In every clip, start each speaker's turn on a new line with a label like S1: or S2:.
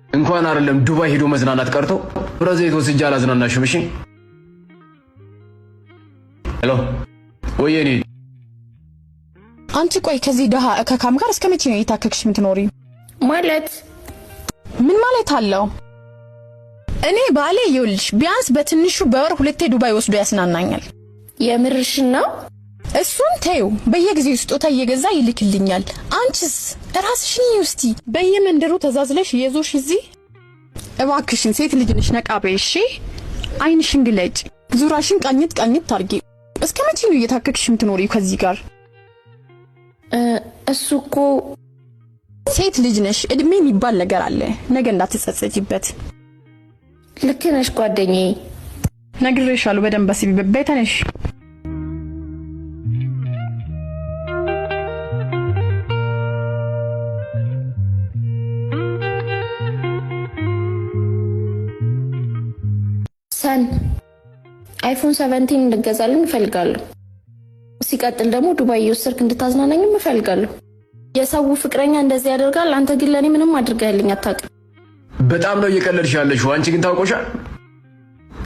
S1: እንኳን አይደለም ዱባይ ሄዶ መዝናናት ቀርቶ ብራዚል ወስጄ አላዝናናሽም። እሺ ሄሎ ወየኔ
S2: አንቺ ቆይ ከዚህ ደሃ ከካም ጋር እስከመቼ ነው የታከክሽ የምትኖሪ?
S3: ማለት
S2: ምን ማለት አለው? እኔ ባሌ ይውልሽ ቢያንስ በትንሹ በወር 2 ዱባይ ወስዶ ያስናናኛል።
S3: የምርሽና
S2: እሱን ተይው በየጊዜው ስጦታ እየገዛ ይልክልኛል። አንቺስ ራስሽን ይውስቲ በየመንደሩ ተዛዝለሽ የዞሽ እዚህ። እባክሽን ሴት ልጅ ነሽ ነቃ በይ እሺ። አይንሽን ግለጭ፣ ዙራሽን ቃኝት ታርጊ። እስከመቼ ነው እየታከክሽ የምትኖሪው ከዚህ ጋር?
S3: እሱኮ
S2: ሴት ልጅ ነሽ፣ እድሜ የሚባል ነገር አለ። ነገ እንዳትጸጸጂበት።
S3: ልክ ነሽ ጓደኛዬ።
S2: ነግሬሻለሁ በደንብ አስቢበት። በተነሽ
S3: ሰን አይፎን 17 እንድገዛልኝ እፈልጋለሁ። ሲቀጥል ደግሞ ዱባይ እየወሰድክ እንድታዝናናኝም እፈልጋለሁ። የሰው ፍቅረኛ እንደዚህ ያደርጋል። አንተ ግን ለኔ ምንም አድርገህልኝ አታውቅም።
S1: በጣም ነው እየቀለድሽ ያለሽው። አንቺ ግን ታውቆሻል።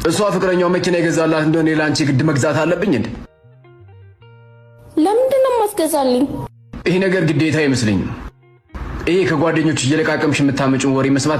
S1: እሷ ፍቅረኛው መኪና ይገዛላት እንደሆነ ለአንቺ ግድ መግዛት አለብኝ እንዴ?
S3: ለምንድን ነው የማትገዛልኝ?
S1: ይሄ ነገር ግዴታ አይመስለኝም። ይሄ ከጓደኞች እየለቃቀምሽ የምታመጪው ወሬ መስማት